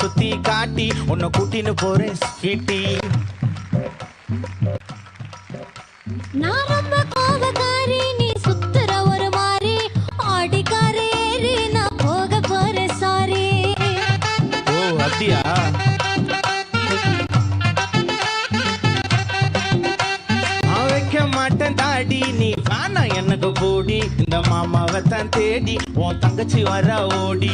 சுத்தி காட்டி உன்னை கூட்டின்னு போறேன் ஸ்வீட்டி. நான் ரொம்ப கோபக்காரி, நீ சுத்துற ஒரு மாதிரி ஆடிக்காரி ஏறி நான் போக போறேன் சாரி. ஓ அப்படியா? நான் வைக்க மாட்டேன் தாடி, நீ வேணா எனக்கு போடி. இந்த மாமாவை தான் தேடி உன் தங்கச்சி வர ஓடி.